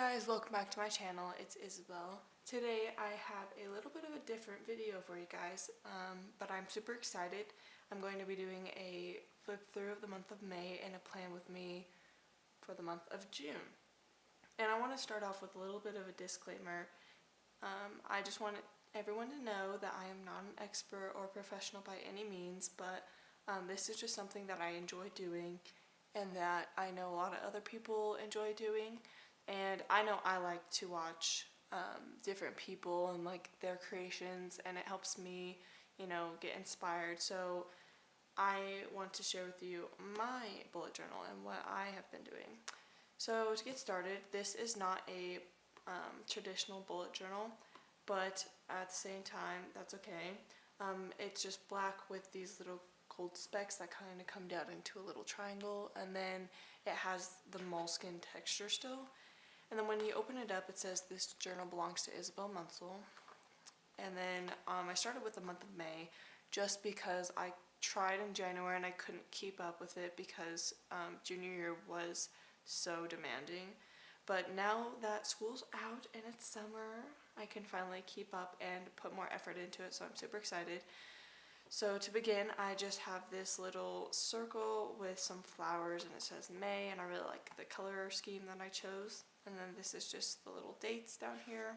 guys, welcome back to my channel. It's Isabelle. Today I have a little bit of a different video for you guys, but I'm super excited. I'm going to be doing a flip through of the month of May and a plan with me for the month of June. And I want to start off with a little bit of a disclaimer. I just want everyone to know that I am not an expert or professional by any means, but this is just something that I enjoy doing and that I know a lot of other people enjoy doing. And I know I like to watch different people and like their creations, and it helps me, you know, get inspired. So I want to share with you my bullet journal and what I have been doing. So to get started, this is not a traditional bullet journal, but at the same time, that's okay. It's just black with these little gold specks that kind of come down into a little triangle, and then it has the moleskin texture still. And then when you open it up, it says this journal belongs to Isabelle Munsell. And then I started with the month of May just because I tried in January and I couldn't keep up with it because junior year was so demanding. But now that school's out and it's summer, I can finally keep up and put more effort into it, so I'm super excited. So to begin, I just have this little circle with some flowers and it says May, and I really like the color scheme that I chose. And then this is just the little dates down here.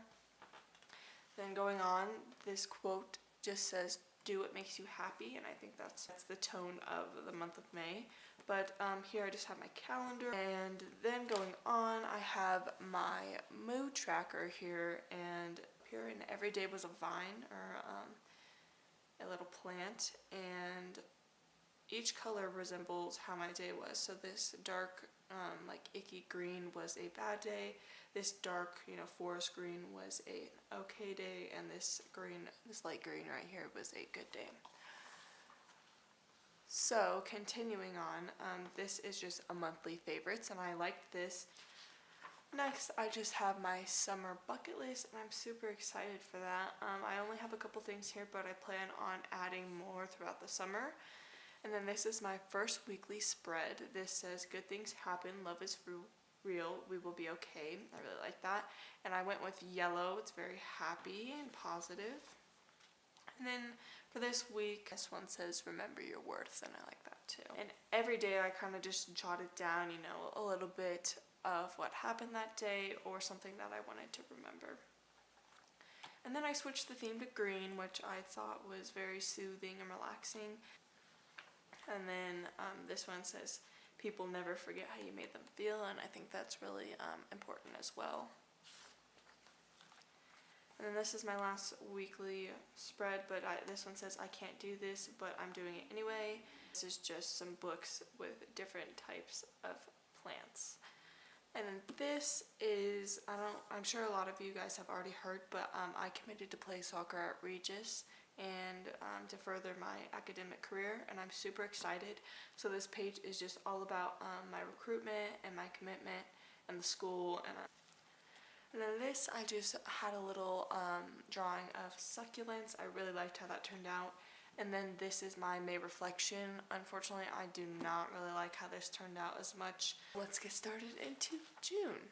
Then going on, this quote just says, "Do what makes you happy," and I think that's the tone of the month of May. But here I just have my calendar, and then going on, I have my mood tracker here, and here in every day was a vine or a little plant, and each color resembles how my day was. So this dark like icky green was a bad day, this dark, you know, forest green was a okay day, and this light green right here was a good day. So continuing on, this is just a monthly favorites, and I liked this. Next, I just have my summer bucket list, and I'm super excited for that. I only have a couple things here, but I plan on adding more throughout the summer. And then this is my first weekly spread. This says, "Good things happen, love is real, we will be okay." I really like that. And I went with yellow. It's very happy and positive. And then for this week, this one says, "Remember your worth," and I like that too. And every day I kind of just jotted down, you know, a little bit of what happened that day or something that I wanted to remember. And then I switched the theme to green, which I thought was very soothing and relaxing. And then this one says, "People never forget how you made them feel," and I think that's really important as well. And then this is my last weekly spread, but this one says, "I can't do this, but I'm doing it anyway." This is just some books with different types of plants. And then this is, I'm sure a lot of you guys have already heard, but I committed to play soccer at Regis and to further my academic career, and I'm super excited. So this page is just all about my recruitment and my commitment and the school. And then this, I just had a little drawing of succulents. I really liked how that turned out. And then this is my May reflection. Unfortunately, I do not really like how this turned out as much. Let's get started into June.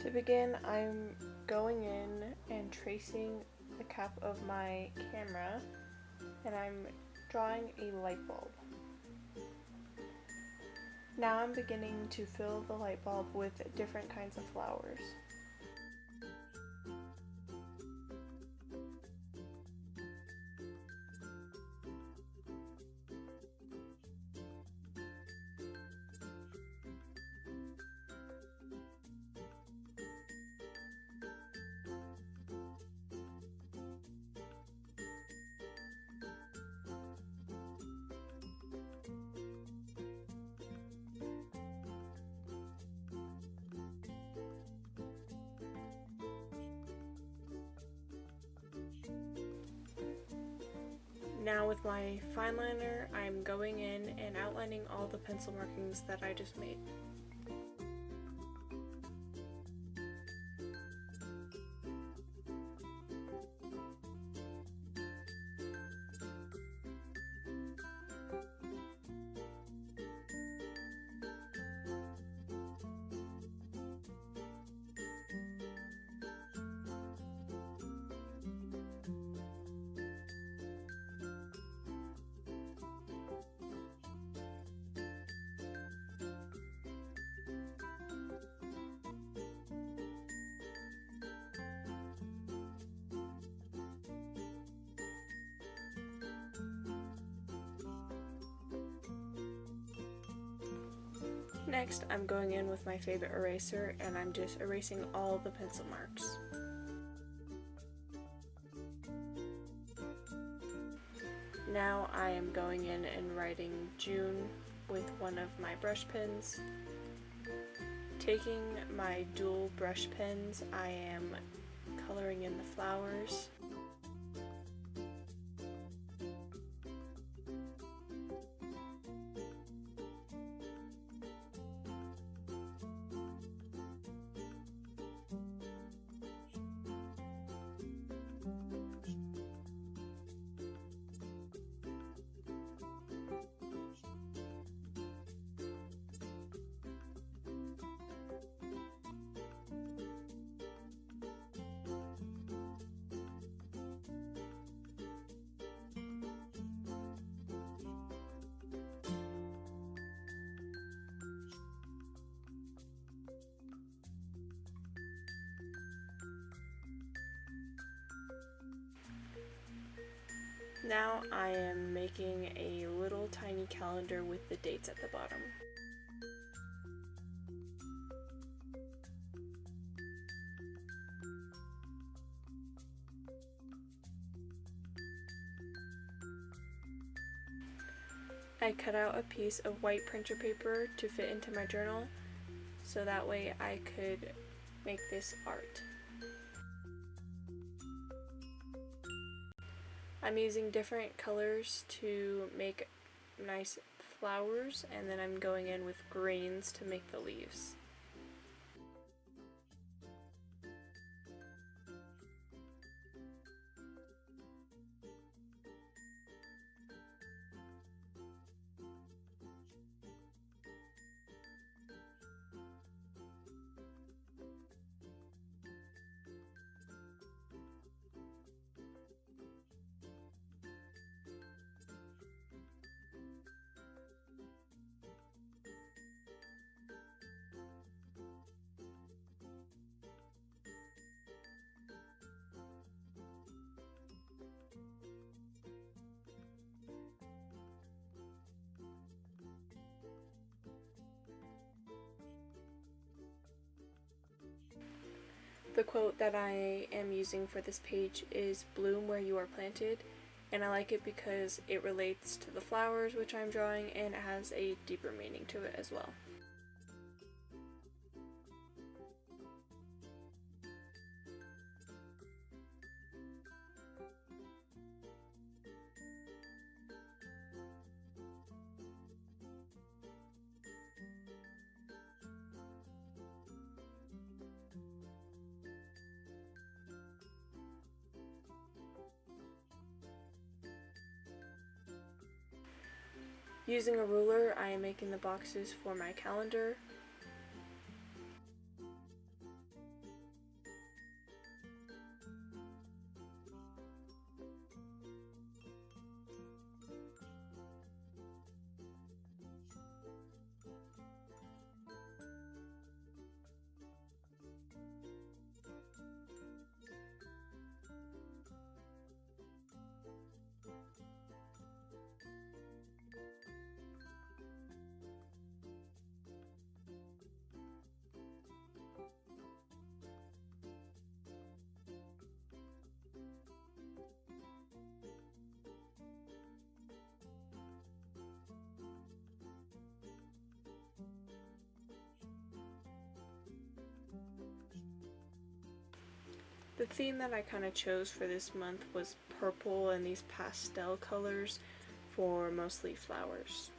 To begin, I'm going in and tracing the cap of my camera, and I'm drawing a light bulb. Now I'm beginning to fill the light bulb with different kinds of flowers. Now with my fine liner, I'm going in and outlining all the pencil markings that I just made. Next, I'm going in with my favorite eraser and I'm just erasing all the pencil marks. Now I am going in and writing June with one of my brush pens. Taking my dual brush pens, I am coloring in the flowers. Now I am making a little tiny calendar with the dates at the bottom. I cut out a piece of white printer paper to fit into my journal, so that way I could make this art. I'm using different colors to make nice flowers, and then I'm going in with greens to make the leaves. The quote that I am using for this page is "Bloom where you are planted," and I like it because it relates to the flowers which I'm drawing and it has a deeper meaning to it as well. Using a ruler, I am making the boxes for my calendar. The theme that I kind of chose for this month was purple and these pastel colors for mostly flowers.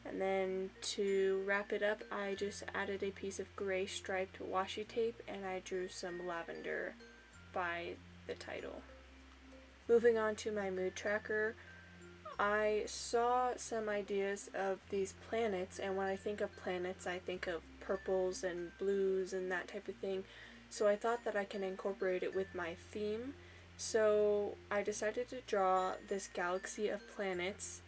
And then to wrap it up, I just added a piece of gray striped washi tape and I drew some lavender by the title. Moving on to my mood tracker, I saw some ideas of these planets, and when I think of planets I think of purples and blues and that type of thing, so I thought that I can incorporate it with my theme So I decided to draw this galaxy of planets,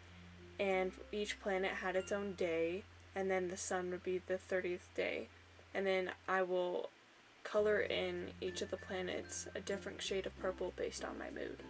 and each planet had its own day, and then the sun would be the 30th day. And then I will color in each of the planets a different shade of purple based on my mood.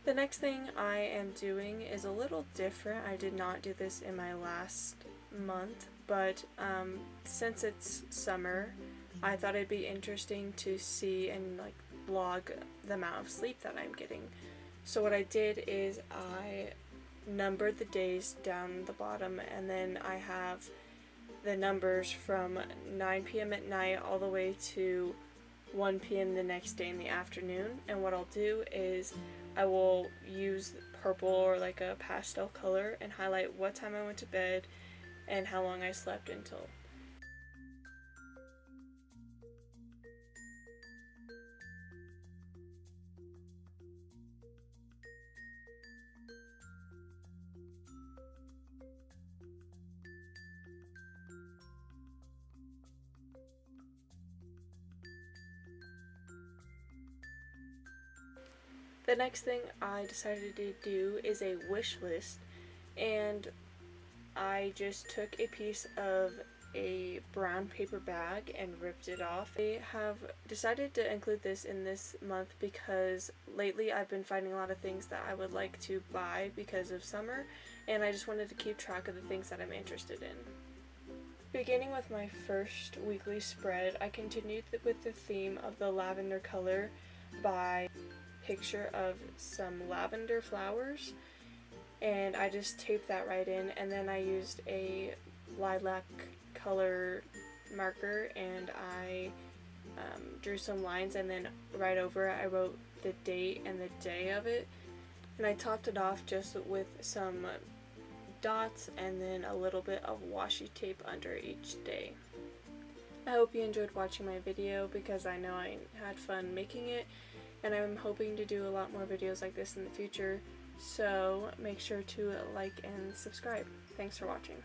The next thing I am doing is a little different. I did not do this in my last month, but since it's summer, I thought it'd be interesting to see and like log the amount of sleep that I'm getting. So what I did is I numbered the days down the bottom, and then I have the numbers from 9 p.m. at night all the way to 1 p.m. the next day in the afternoon. And what I'll do is I will use purple or like a pastel color and highlight what time I went to bed and how long I slept until. The next thing I decided to do is a wish list, and I just took a piece of a brown paper bag and ripped it off. I have decided to include this in this month because lately I've been finding a lot of things that I would like to buy because of summer, and I just wanted to keep track of the things that I'm interested in. Beginning with my first weekly spread, I continued with the theme of the lavender color by picture of some lavender flowers, and I just taped that right in, and then I used a lilac color marker and I drew some lines, and then right over it I wrote the date and the day of it, and I topped it off just with some dots and then a little bit of washi tape under each day. I hope you enjoyed watching my video because I know I had fun making it, and I'm hoping to do a lot more videos like this in the future, so make sure to like and subscribe. Thanks for watching.